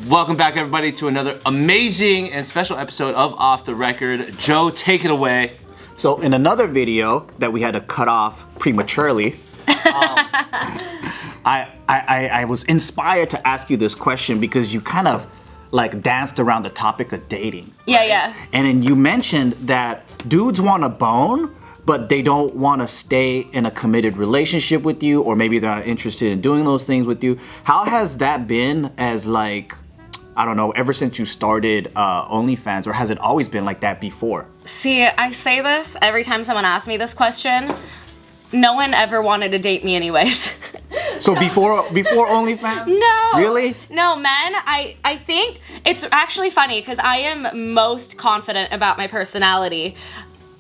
Welcome back, everybody, to another amazing and special episode of Off the Record. Joe, take it away. So in another video that we had to cut off prematurely, I was inspired to ask you this question because you kind of like danced around the topic of dating. Yeah. And then you mentioned that dudes want to bone, but they don't want to stay in a committed relationship with you, or maybe they're not interested in doing those things with you. How has that been as like, I don't know, ever since you started OnlyFans, or has it always been like that before? See, I say this every time someone asks me this question. No one ever wanted to date me anyways. So before OnlyFans? No. Really? No, men, I think it's actually funny because I am most confident about my personality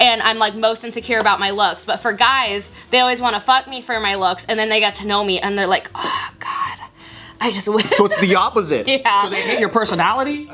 and I'm like most insecure about my looks. But for guys, they always want to fuck me for my looks and then they get to know me and they're like, oh God, I just wish. So it's the opposite. Yeah. So they hate your personality?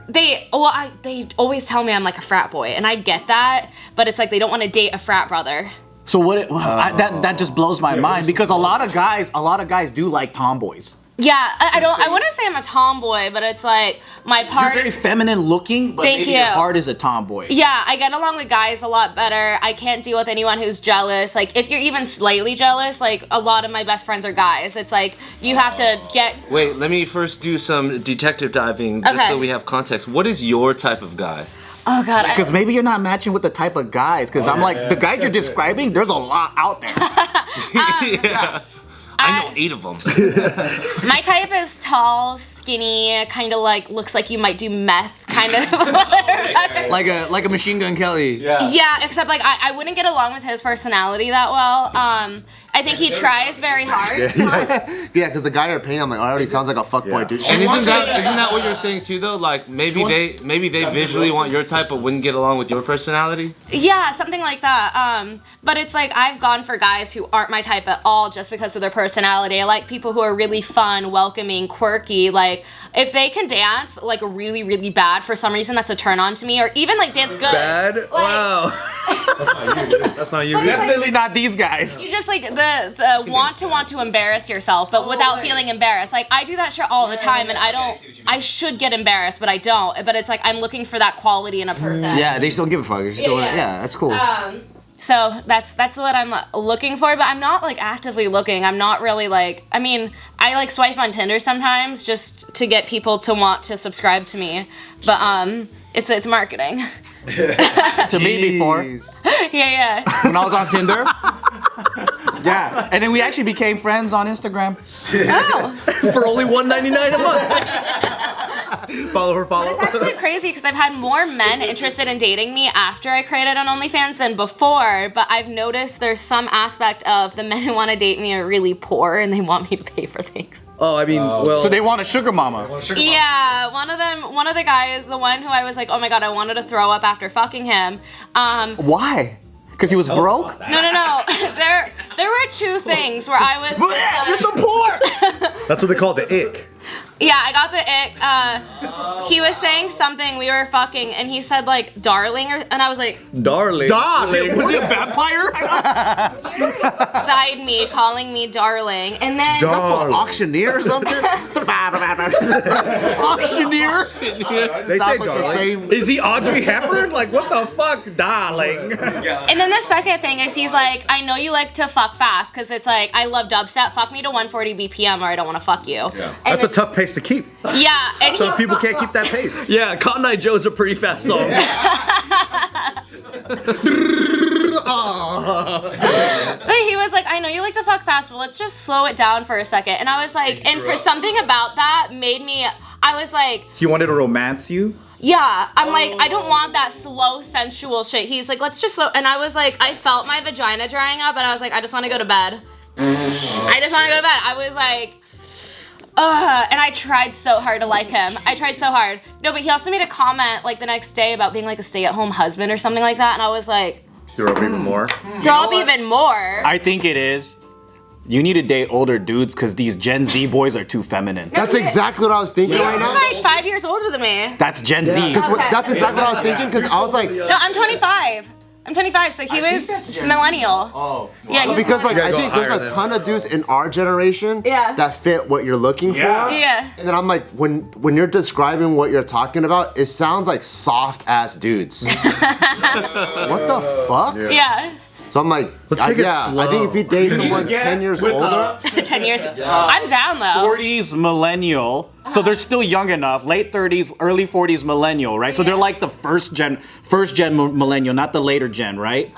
They always tell me I'm like a frat boy and I get that, but it's like they don't want to date a frat brother. So that just blows my mind because a lot of guys do like tomboys. Yeah, I wouldn't say I'm a tomboy, but it's like my part. You're very feminine looking, but maybe your heart is a tomboy. Yeah, I get along with guys a lot better. I can't deal with anyone who's jealous. Like if you're even slightly jealous, like a lot of my best friends are guys. It's like you have to get. Wait, let me first do some detective diving just so we have context. What is your type of guy? Oh God. Because maybe you're not matching with the type of guys. Because the guys you're describing, there's a lot out there. Yeah. I know 8 of them. My type is tall, skinny, kind of like looks like you might do meth, kind of. like a Machine Gun Kelly. Yeah, except like I wouldn't get along with his personality that well. I think he tries very hard. Yeah, because the guy you're paying, I'm like, already sounds like a fuckboy dude. And isn't that what you're saying too, though? Like maybe they visually want your type, but wouldn't get along with your personality. Yeah, something like that. But it's like I've gone for guys who aren't my type at all, just because of their personality. I like people who are really fun, welcoming, quirky. Like if they can dance like really, really bad for some reason, that's a turn on to me. Or even like dance good. Bad? Like, wow. That's not you. Definitely not these guys. You just like the want to embarrass yourself, but without feeling embarrassed. Like I do that shit all the time, and I should get embarrassed, but I don't. But it's like I'm looking for that quality in a person. Yeah, they still give a fuck. They're just doing it. Yeah, that's cool. So that's what I'm looking for, but I'm not like actively looking. I'm not really like, I mean, I like swipe on Tinder sometimes just to get people to want to subscribe to me, but it's marketing. To me before. Yeah. When I was on Tinder. Yeah, and then we actually became friends on Instagram. Oh. For only $1.99 a month. Follow. It's actually crazy because I've had more men interested in dating me after I created an OnlyFans than before, but I've noticed there's some aspect of the men who want to date me are really poor and they want me to pay for things. Oh, I mean, well. So they want a sugar mama. Yeah, one of the guys, the one who I was like, oh my God, I wanted to throw up after fucking him. Why? Because he was broke? No. There were 2 things where I was. This is poor. That's what they call the ick. Yeah, I got the ick. He was saying something, we were fucking, and he said like, darling, and I was like, Darling. Was he a vampire? side me, calling me darling, and then. Is that for auctioneer or something? Auctioneer? They say darling. Is he Audrey Hepburn? Like, what the fuck, darling? And then the second thing is he's like, I know you like to fuck fast, because it's like, I love dubstep, fuck me to 140 BPM or I don't want to fuck you. Yeah. And That's a tough pace to keep. Yeah. And Some people can't keep that pace. Yeah, Cotton Eye Joe's a pretty fast song. But he was like, I know you like to fuck fast, but let's just slow it down for a second. And I was like, and for something about that made me, I was like. He wanted to romance you? Yeah, I'm like, I don't want that slow, sensual shit. He's like, let's just slow, and I was like, I felt my vagina drying up, and I was like, I just want to go to bed. I was like, and I tried so hard to like him. I tried so hard. No, but he also made a comment like the next day about being like a stay-at-home husband or something like that, and I was like, Throw up even more. Throw up even more. I think it is. You need to date older dudes because these Gen Z boys are too feminine. That's exactly what I was thinking right now. He's like 5 years older than me. That's Gen Z. That's exactly what I was thinking because I was like, No, I'm 25. I'm 25, so he was millennial. Oh. Yeah, he was Because like I go think there's higher a than ton of dudes in our generation Yeah. that fit what you're looking for. Yeah. And then I'm like, when you're describing what you're talking about, it sounds like soft ass dudes. What the fuck? Yeah. So I'm like, Let's take it I slow. think if you date someone 10 years older, 10 years. I'm down though. 40s millennial, so they're still young enough. Late 30s, early 40s millennial, right? So they're like the first gen millennial, not the later gen, right?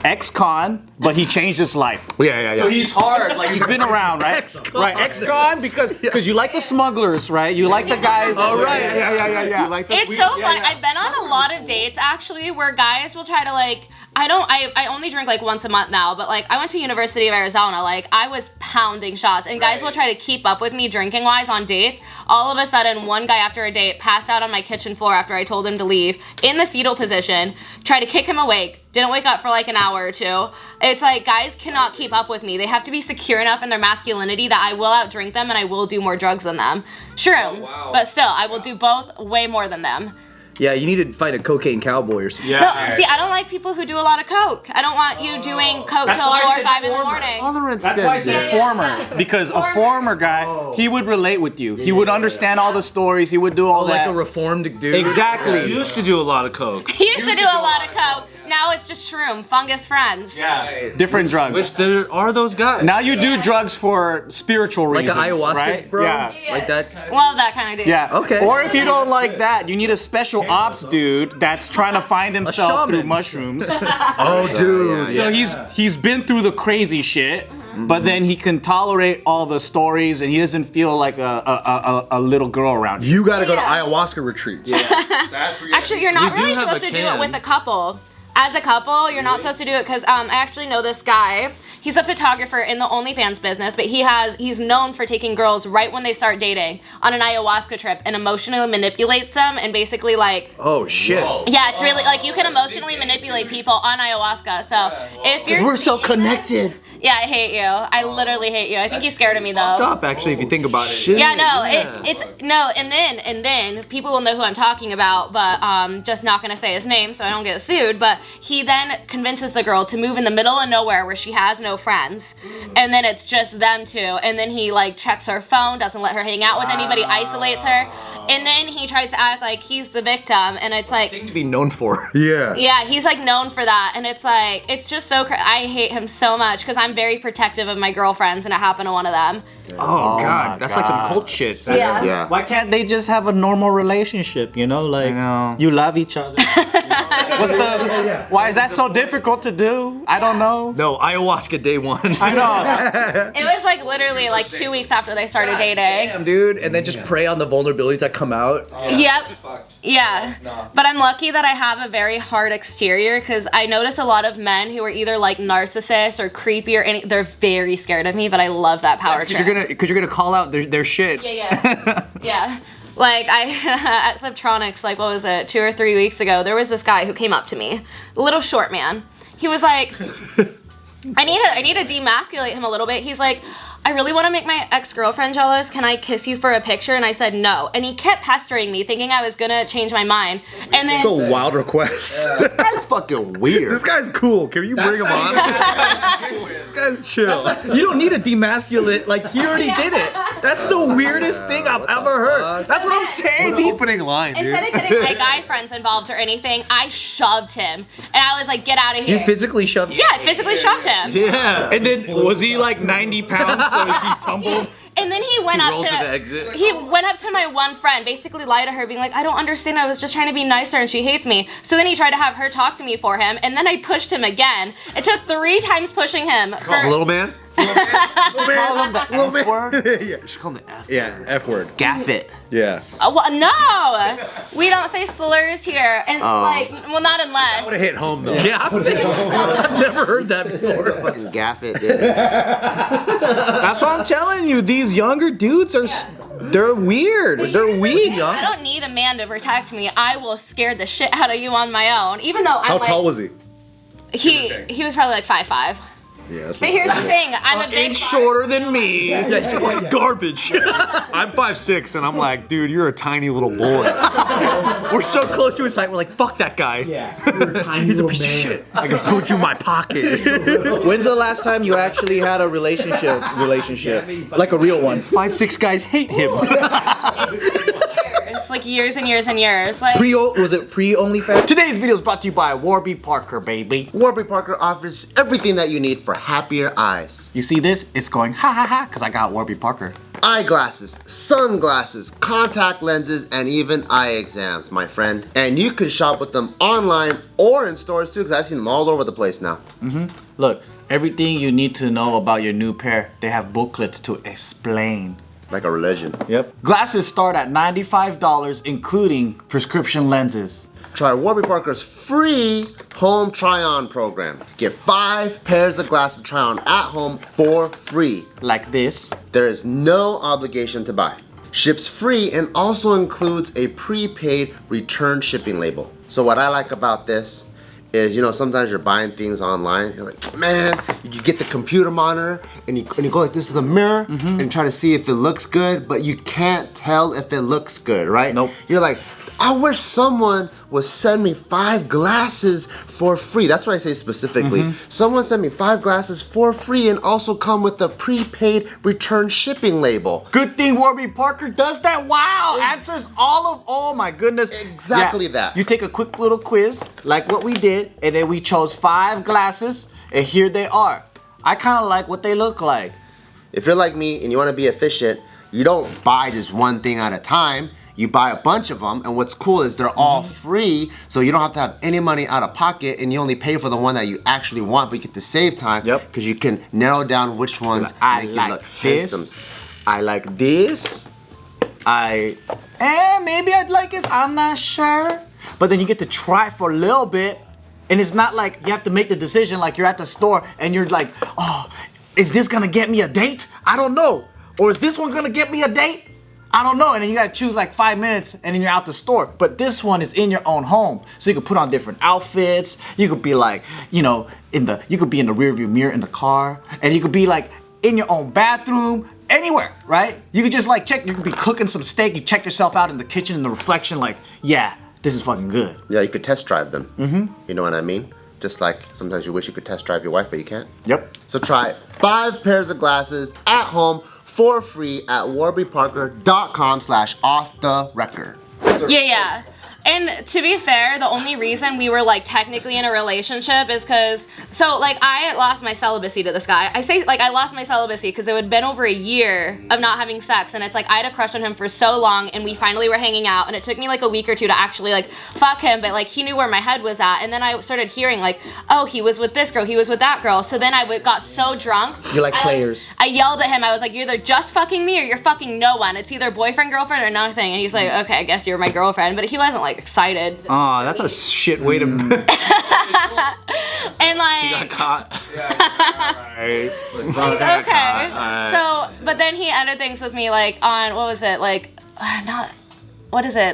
Ex-con, but he changed his life. Yeah. So he's hard, like he's been around, right? Right, ex-con because you like the smugglers, right? You like the guys. Oh, right. Yeah. you like the It's so funny. I've been on a lot of dates actually where guys will try to like, I only drink like once a month now, but like I went to University of Arizona, like I was pounding shots and guys will try to keep up with me drinking wise on dates. All of a sudden, one guy after a date passed out on my kitchen floor after I told him to leave in the fetal position, tried to kick him awake, didn't wake up for like an hour or two. It's like guys cannot keep up with me. They have to be secure enough in their masculinity that I will outdrink them and I will do more drugs than them. Shrooms, but still, I will do both way more than them. Yeah, you need to find a cocaine cowboy or something. No, see, I don't like people who do a lot of coke. I don't want you doing coke till 4 or 5 in the morning. tolerance That's why I said then. former, because a former guy, he would relate with you. He would understand all the stories. He would do all Like that. a reformed dude. Exactly. You used to do a lot of coke. He used to do a lot of coke. Now it's just shroom, fungus friends. Different drugs. Which there are those guys. Now you do drugs for spiritual Like reasons, an ayahuasca, right? bro? Yeah. Like that? Love that kind of dude. Yeah. Okay. Or if you don't like that, you need a special ops dude that's trying to find himself through shaman. mushrooms. Oh, dude. So he's been through the crazy shit, but then he can tolerate all the stories and he doesn't feel like a little girl around you. You gotta go to Yeah. ayahuasca retreats. Actually, you're not We do really have supposed a to do it can. with a couple. As a couple, you're not supposed to do it because I actually know this guy. He's a photographer in the OnlyFans business, but he's known for taking girls right when they start dating on an ayahuasca trip and emotionally manipulates them and basically like, Oh, shit. yeah, it's really like you can emotionally manipulate people on ayahuasca. So if you're We're so seeing connected. yeah, I hate you. I literally hate you. I think he's scared of me though. Stop, actually, if you think about it. Yeah, no, it's no, and then people will know who I'm talking about, but just not gonna say his name so I don't get sued. But he then convinces the girl to move in the middle of nowhere where she has no friends, and then it's just them two. And then he like checks her phone, doesn't let her hang out with anybody, isolates her, and then he tries to act like he's the victim, and it's like. To be known for. Yeah. Yeah, he's like known for that, and it's like it's just so. I hate him so much because I'm very protective of my girlfriends, and it happened to one of them. Oh, my God. That's like some God. cult shit. Yeah. Yeah. Why can't they just have a normal relationship, you know? Like, know. you love each other. Why is that so difficult to do? I don't know. No, ayahuasca day one. I know. It was like literally like 2 weeks after they started dating. Damn, dude. And then just prey on the vulnerabilities that come out. Yep. Yeah. But I'm lucky that I have a very hard exterior because I notice a lot of men who are either like narcissists or creepy or they're very scared of me, but I love that power trip. Because you're gonna call out their shit. Yeah. Yeah. Like at Subtronics, like what was it, 2 or 3 weeks ago, there was this guy who came up to me, a little short man. He was like, I need to demasculate him a little bit. He's like, I really want to make my ex-girlfriend jealous. Can I kiss you for a picture? And I said no. And he kept pestering me, thinking I was gonna change my mind. And then It's a wild request. This guy's fucking weird. This guy's cool. Can you bring him on? This guy's chill. You don't need a demasculate. Like, he already did it. That's the weirdest thing I've ever heard. That's what I'm saying. These Opening line, dude. instead of getting my guy friends involved or anything, I shoved him. And I was like, get out of here. You physically shoved. Yeah, I physically shoved him. Yeah. And then, was he like 90 pounds so he tumbled? And then he went up rolled to to the exit. He went up to my one friend, basically lied to her, being like, I don't understand, I was just trying to be nicer and she hates me. So then he tried to have her talk to me for him, and then I pushed him again. It took 3 times pushing him. For, Little man? Call him the Little F word. Yeah. You should call him the F word. Yeah, F word. Gaff it. Yeah. no, we don't say slurs here, and like, well, not unless. Would have hit home though. Yeah. I've never heard that before. Fucking gaff it, dude. That's what I'm telling you. These younger dudes they're weird. They're weak. I don't need a man to protect me. I will scare the shit out of you on my own, even though I'm How like, tall was he? he was probably like 5'5". Yeah, that's But here's the thing, I'm a big Inch shorter than me. Yeah, he's like garbage. I'm 5'6", and I'm like, dude, you're a tiny little boy. We're so close to his height. We're like, fuck that guy. Yeah. He's a piece of shit. I can put you in my pocket. When's the last time you actually had a relationship? Like a real one? 5'6" guys hate him. It's like years and years and years. Like Was it pre-OnlyFans? Today's video is brought to you by Warby Parker, baby. Warby Parker offers everything that you need for happier eyes. You see this? It's going ha ha ha because I got Warby Parker. Eyeglasses, sunglasses, contact lenses, and even eye exams, my friend. And you can shop with them online or in stores too, because I've seen them all over the place now. Look, everything you need to know about your new pair, they have booklets to explain. Like a religion. Yep. Glasses start at $95, including prescription lenses. Try Warby Parker's free home try-on program. Get 5 pairs of glasses to try on at home for free. Like this. There is no obligation to buy. Ships free and also includes a prepaid return shipping label. So what I like about this is, you know, sometimes you're buying things online, you're like, man, you get the computer monitor and you go like this to the mirror and try to see if it looks good, but you can't tell if it looks good, right? Nope. You're like, I wish someone would send me 5 glasses for free. That's what I say specifically. Someone send me 5 glasses for free and also come with a prepaid return shipping label. Good thing Warby Parker does that. Wow, answers all of, oh my goodness. Exactly that. You take a quick little quiz, like what we did, and then we chose 5 glasses, and here they are. I kind of like what they look like. If you're like me and you want to be efficient, you don't buy just one thing at a time. You buy a bunch of them, and what's cool is they're all free, so you don't have to have any money out of pocket, and you only pay for the one that you actually want, but you get to save time. Yep. Because you can narrow down which ones I make you like look this. handsome. I like this. Maybe I'd like this. I'm not sure. But then you get to try for a little bit, and it's not like you have to make the decision like you're at the store and you're like, oh, is this gonna get me a date? I don't know. Or is this one gonna get me a date? I don't know, and then you gotta choose like 5 minutes and then you're out the store. But this one is in your own home. So you can put on different outfits. You could be like, you know, you could be in the rear view mirror in the car, and you could be like in your own bathroom, anywhere, right? You could just like check, you could be cooking some steak, you check yourself out in the kitchen in the reflection like, yeah, this is fucking good. Yeah, you could test drive them. You know what I mean? Just like sometimes you wish you could test drive your wife, but you can't. Yep. So try 5 pairs of glasses at home for free at warbyparker.com/offtherecord. Yeah. And to be fair, the only reason we were like technically in a relationship is because, so like I lost my celibacy to this guy. I say like I lost my celibacy because it had been over a year of not having sex, and it's like I had a crush on him for so long, and we finally were hanging out, and it took me like a week or two to actually like fuck him, but like he knew where my head was at, and then I started hearing like, oh, he was with this girl, he was with that girl, so then I got so drunk. You're like players. I yelled at him, I was like, you're either just fucking me or you're fucking no one. It's either boyfriend, girlfriend, or nothing, and he's like, okay, I guess you're my girlfriend, but he wasn't like excited. Aw, that's a shit way to. And like, You got caught. okay. So, but then he ended things with me like on, what was it, like,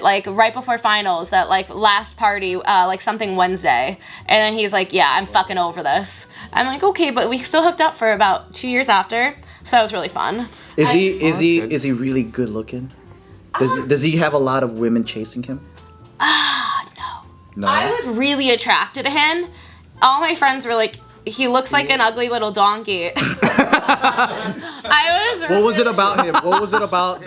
like right before finals, that like last party, like something Wednesday. And then he's like, yeah, I'm fucking over this. I'm like, okay, but we still hooked up for about 2 years after. So it was really fun. Is he really good looking? Does he have a lot of women chasing him? No. I was really attracted to him. All my friends were like, he looks like an ugly little donkey. What was it about him? What was it about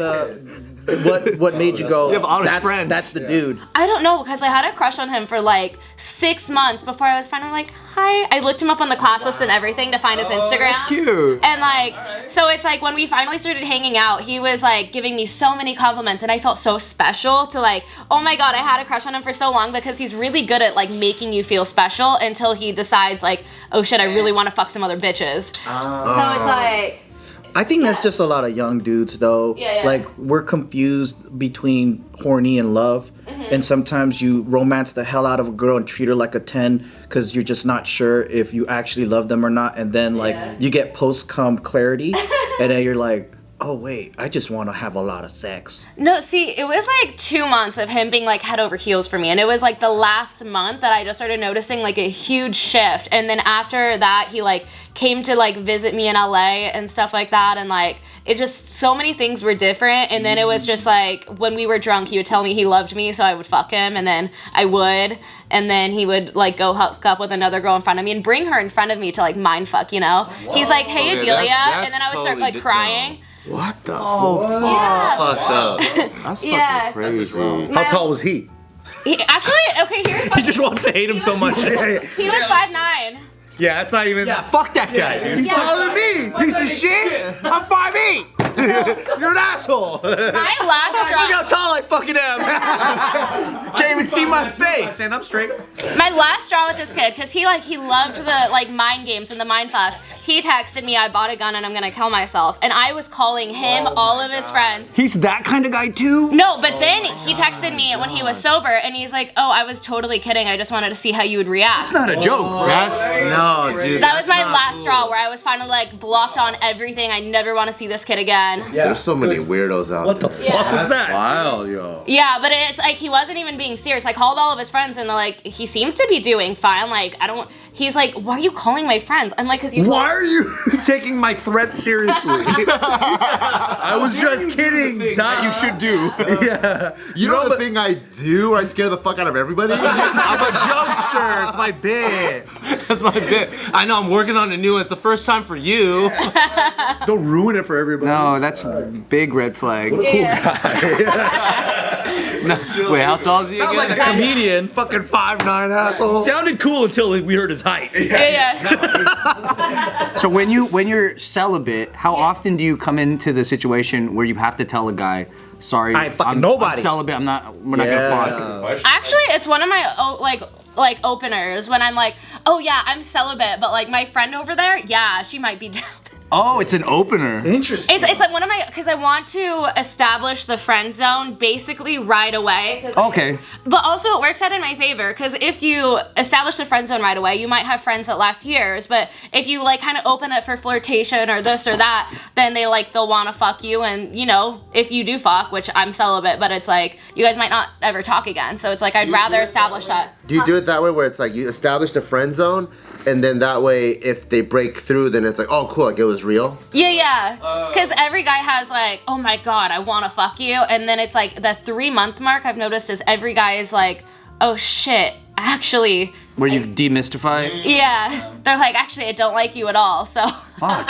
what made you go, You have honest that's, friends. that's the dude? I don't know, because I had a crush on him for like 6 months before I was finally like, hi. I looked him up on the class list and everything to find his Instagram. That's cute. And like, so it's like when we finally started hanging out, he was like giving me so many compliments, and I felt so special to like, oh my God, I had a crush on him for so long, because he's really good at like making you feel special until he decides like, oh shit, I really want to fuck some other bitches. So it's like, I think that's just a lot of young dudes though. Yeah. Like we're confused between horny and love. And sometimes you romance the hell out of a girl and treat her like a 10 because you're just not sure if you actually love them or not. And then like you get post-cum clarity and then you're like, oh wait, I just want to have a lot of sex. No, see, it was like 2 months of him being like head over heels for me. And it was like the last month that I just started noticing like a huge shift. And then after that, he like came to like visit me in LA and stuff like that. And like, it just, so many things were different. And then it was just like, when we were drunk, he would tell me he loved me, so I would fuck him. And then I would. And then he would like go hook up with another girl in front of me and bring her in front of me to like mind fuck, you know? Whoa. He's like, hey, Okay, Adelia. that's And then I would start like crying. What the Yeah. Fucked up. That's Yeah. fucking crazy. How tall was he? He, actually, okay, here's He just wants to hate him so much. He was 5'9". Yeah, that's not even. Yeah, fuck that guy, dude. He's taller than me, piece of shit. I'm 5'8". You're an asshole. My last Look straw. how tall I fucking am. Can't even see my face. Stand up straight. My last straw with this kid, because he loved the like mind games and the mind fucks. He texted me, I bought a gun and I'm gonna kill myself. And I was calling him, all of his friends. He's that kind of guy too? No, but then he texted me when he was sober and he's like, oh, I was totally kidding. I just wanted to see how you would react. It's not a joke, bro. No, dude. That was my last straw where I was finally like blocked on everything. I never want to see this kid again. There's so many weirdos out What the there. fuck was that? Wild, yo. Yeah, but it's like he wasn't even being serious. I called all of his friends and they're like, he seems to be doing fine. Like, I don't, he's like, why are you calling my friends? I'm like, because you. Why are you taking my threats seriously? I was just kidding. That you should do. Yeah. You know the thing I do? I scare the fuck out of everybody. I'm a jokester. It's my bit. That's my bit. I know I'm working on a new one. It's the first time for you. Don't ruin it for everybody. No, that's a big red flag. No, wait, how tall is he Sounds again? like a comedian. Fucking 5'9" asshole. Sounded cool until we heard his height. Yeah. So when you're celibate, how often do you come into the situation where you have to tell a guy, sorry, I ain't fucking I'm nobody. celibate. We're not gonna fuck. Actually, it's one of my like openers when I'm like, oh yeah, I'm celibate, but like my friend over there, yeah, she might be down. Oh, it's an opener. Interesting. It's like one of my, because I want to establish the friend zone basically right away. Okay. But also it works out in my favor, because if you establish the friend zone right away, you might have friends that last years, but if you like kind of open it for flirtation or this or that, then they'll want to fuck you, and you know, if you do fuck, which I'm celibate, but it's like, you guys might not ever talk again, so it's like, I'd rather establish that. Do you do it that way where it's like you establish the friend zone, and then that way if they break through, then it's like, oh cool, like it was real? Yeah. Because every guy has like, oh my god, I want to fuck you, and then it's like the 3-month mark I've noticed is every guy is like, oh shit, actually. Where you demystify? Yeah. They're like, actually, I don't like you at all, so.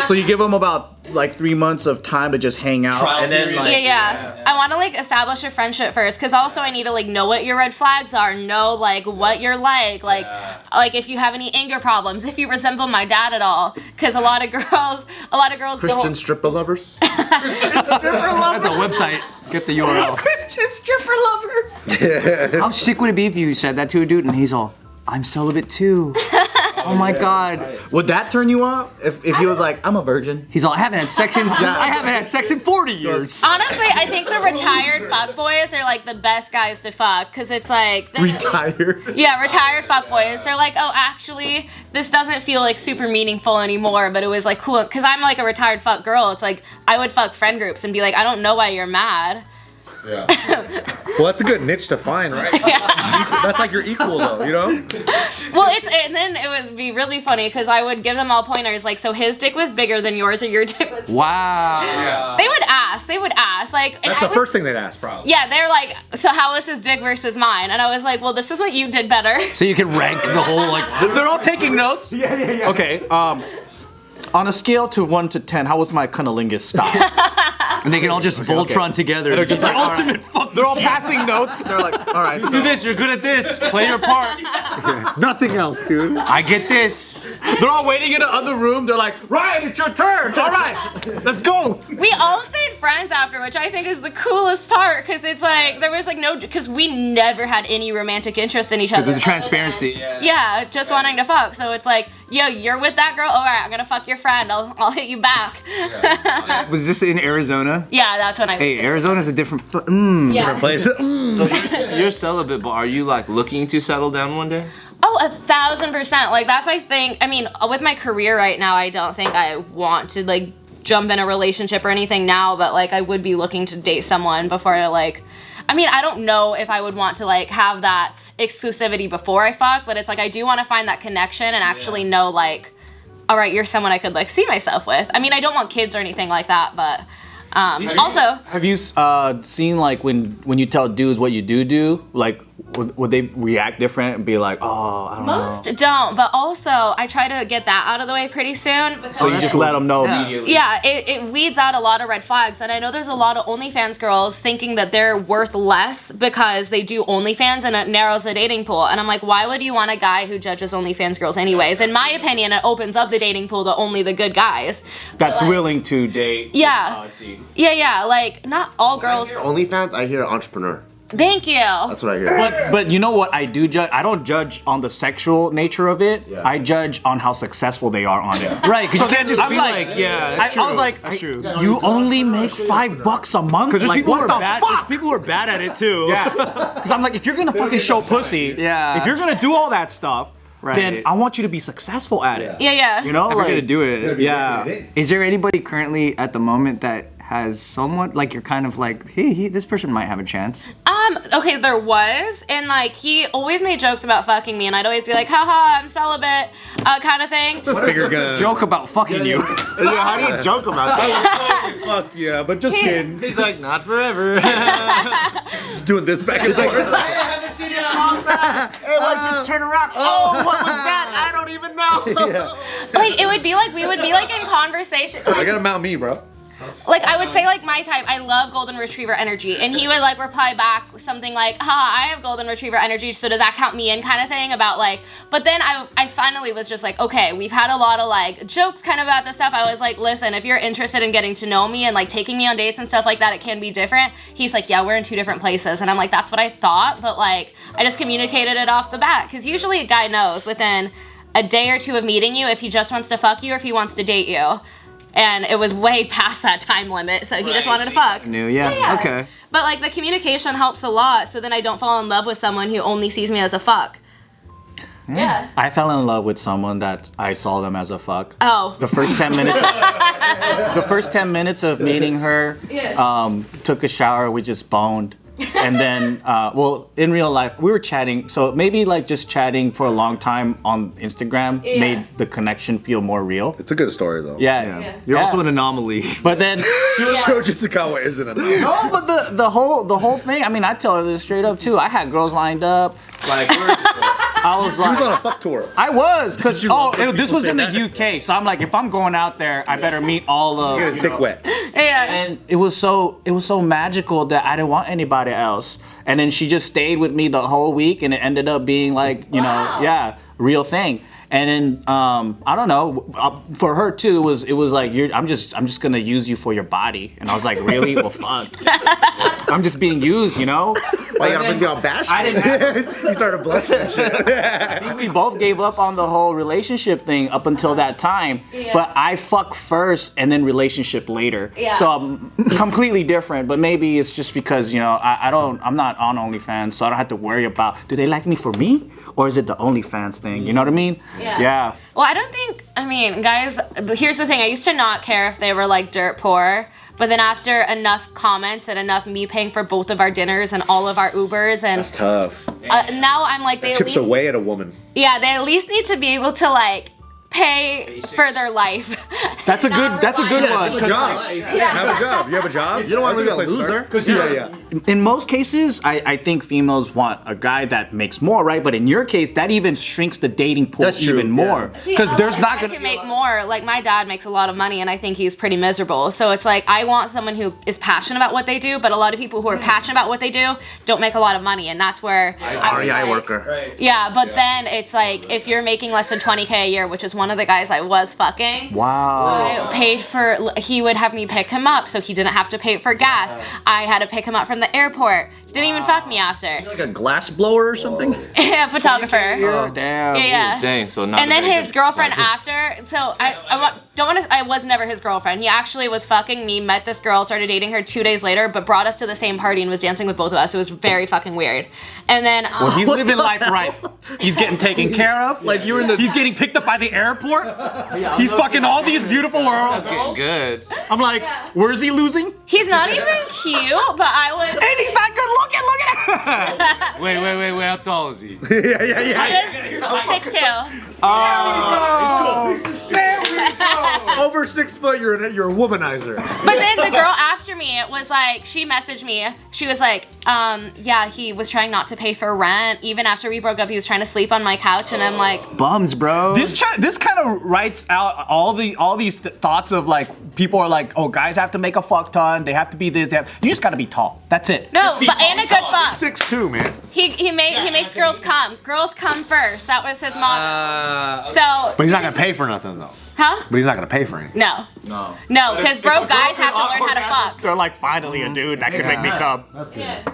So you give them about like 3 months of time to just hang out, and then like. Yeah. I want to like establish a friendship first, because also I need to like know what your red flags are, know like what you're like if you have any anger problems, if you resemble my dad at all, because a lot of girls Christian don't. stripper lovers? That's a website. Get the URL. Christian stripper lovers. How sick would it be if you said that to a dude and he's all, I'm celibate too. Oh my god. Would that turn you on? If he was like, I'm a virgin. He's all, I haven't had sex in 40 years. Honestly, I think the retired fuckboys are like the best guys to fuck, because it's like Retired. Yeah, retired fuckboys. They're like, oh, actually, this doesn't feel like super meaningful anymore, but it was like cool, because I'm like a retired fuck girl. It's like I would fuck friend groups and be like, I don't know why you're mad. Yeah. Well, that's a good niche to find, right? That's like your equal, though, you know? Well, and then it would be really funny, because I would give them all pointers, like, so his dick was bigger than yours, or your dick was. Wow. They would ask, like. And That's the first thing they'd ask, probably. Yeah, they're like, so how was his dick versus mine? And I was like, well, this is what you did better. So you can rank the whole like. They're all taking notes. Yeah. Okay. On a scale to 1 to 10, how was my cunnilingus stop? And they can all just Voltron together. They're just like ultimate fuck. They're all passing notes. They're like, all right. Do this, you're good at this. Play your part. Nothing else, dude. I get this. They're all waiting in the other room. They're like, Ryan, it's your turn. All right, let's go. We all stayed friends after, which I think is the coolest part, because it's like, there was like no, because we never had any romantic interest in each other. Because of the transparency. Yeah, just wanting to fuck. So it's like, yo, you're with that girl? All right, I'm gonna fuck your friend. I'll hit you back. Was this in Arizona? Yeah, that's when I. Hey, Arizona's a different. Yeah. Place. So you're celibate, but are you like looking to settle down one day? Oh, 1,000%. Like that's, I think. I mean, with my career right now, I don't think I want to like jump in a relationship or anything now, but like I would be looking to date someone before I like, I mean, I don't know if I would want to like have that exclusivity before I fuck, but it's like I do want to find that connection and actually know like, all right, you're someone I could like see myself with. I mean, I don't want kids or anything like that, but also. Have you seen like when you tell dudes what you do, like would they react different and be like, oh, I don't know? Most don't, but also I try to get that out of the way pretty soon. So you just let them know immediately. Yeah, it weeds out a lot of red flags, and I know there's a lot of OnlyFans girls thinking that they're worth less because they do OnlyFans, and it narrows the dating pool. And I'm like, why would you want a guy who judges OnlyFans girls anyways? In my opinion, it opens up the dating pool to only the good guys. That's willing to date. Yeah. I see. Yeah, like not all girls. OnlyFans, I hear entrepreneur. Thank you. That's what I hear. But you know what I do judge? I don't judge on the sexual nature of it. Yeah. I judge on how successful they are on it. Right, because you can't just I'm be like, yeah, that's I was like, That's true. you only make $5 a month? Because there's like, people who what are the bad. fuck? There's people who are bad at it too. Yeah. Because I'm like, if you're gonna fucking show pussy, Yeah. if you're gonna do all that stuff, Right. then I want you to be successful at it. Yeah. You know, If you're gonna do it. Yeah. Is there anybody currently at the moment that has someone like you're kind of like, hey, this person might have a chance? Okay, there was, and like he always made jokes about fucking me, and I'd always be like, haha, I'm celibate, kind of thing. Figure gonna Joke about fucking you. Yeah, how do you joke about that? fuck yeah, but just kidding. He's like, not forever. Just doing this back and forth. I haven't seen you in a long time. Hey, like, just turn around. Oh, what was that? I don't even know. Like it would be like we would be like in conversation. I gotta mount me, bro. Like I would say like my type, I love golden retriever energy, and he would like reply back with something like, I have golden retriever energy, so does that count me in, kind of thing, about like, but then I finally was just like, okay, we've had a lot of like jokes kind of about this stuff. I was like, listen, if you're interested in getting to know me and like taking me on dates and stuff like that, it can be different. He's like, yeah, we're in 2 different places, and I'm like, that's what I thought, but like I just communicated it off the bat, because usually a guy knows within a day or 2 of meeting you if he just wants to fuck you or if he wants to date you. And it was way past that time limit, so he just wanted to fuck. Yeah. Okay. But like the communication helps a lot, so then I don't fall in love with someone who only sees me as a fuck. Yeah. I fell in love with someone that I saw them as a fuck. Oh. The first 10 minutes. The first 10 minutes of meeting her, took a shower, we just boned. And then, well, in real life, we were chatting. So maybe like just chatting for a long time on Instagram made the connection feel more real. It's a good story though. Yeah. You're also an anomaly. But then, Show Jitsukawa isn't enough. no, but the whole thing. I mean, I tell her this straight up too. I had girls lined up. Like, I was He was on like, a fuck tour. I was, cause this people was say in the that? UK. So I'm like, if I'm going out there, I better meet all of. He got his dick wet. Yeah. And it was so magical that I didn't want anybody else. And then she just stayed with me the whole week, and it ended up being like, you know, real thing. And then I don't know, for her too, it was like I'm just gonna use you for your body. And I was like, really? Well, fuck. I'm just being used, you know. Why you gotta make me all bashful? I didn't have, He started blushing and shit. I think we both gave up on the whole relationship thing up until that time. Yeah. But I fuck first and then relationship later. Yeah. So I'm completely different. But maybe it's just because, you know, I'm not on OnlyFans, so I don't have to worry about, do they like me for me? Or is it the OnlyFans thing? You know what I mean? Yeah. Well, I don't think, I mean, guys, here's the thing. I used to not care if they were like dirt poor. But then after enough comments and enough me paying for both of our dinners and all of our Ubers and That's tough. now I'm like, they at Chips least, away at a woman. yeah, they at least need to be able to like pay for their life. That's a good one. Have a job. Have a job. You have a job? You don't want to be a That's good place to loser. start. Yeah. In most cases, I think females want a guy that makes more, right? But in your case, that even shrinks the dating pool That's true, even more. See, Because there's other not guys gonna who make more. Like my dad makes a lot of money, and I think he's pretty miserable. So it's like I want someone who is passionate about what they do. But a lot of people who are passionate about what they do don't make a lot of money, and that's where I was REI like- worker. Yeah, but then it's like if you're making less than 20K a year, which is one of the guys I was fucking. Wow. I paid for. He would have me pick him up, so he didn't have to pay for gas. I had to pick him up from the airport. He didn't even fuck me after. Like a glass blower or something? Yeah, photographer. Oh, damn. Yeah. Dang, so not. And then his girlfriend after, so I was never his girlfriend. He actually was fucking me, met this girl, started dating her 2 days later, but brought us to the same party and was dancing with both of us. It was very fucking weird. And then Well, he's living life right. He's getting taken care of. Like you were in the. He's getting picked up by the airport. airport. He's fucking all these beautiful girls. Getting good. I'm like, where's he losing? He's not even cute, but I was. And he's not good looking. Look at him. Wait. How tall is he? yeah. 6'2". There we go. Over 6 foot, you're a womanizer. But then the girl after me was like, she messaged me. She was like, yeah, he was trying not to pay for rent. Even after we broke up, he was trying to sleep on my couch, and I'm like, Bums, bro. This kind of writes out all these thoughts of like people are like, oh, guys have to make a fuck ton. They have to be this. You just gotta be tall. That's it. no, but and a good fuck. 6'2", man. He makes girls come. Girls come first. That was his motto. So. But he's not gonna pay for nothing though. Huh? But he's not gonna pay for anything. No, because broke guys have to learn how to fuck. They're like, finally a dude that could make me come. That's good.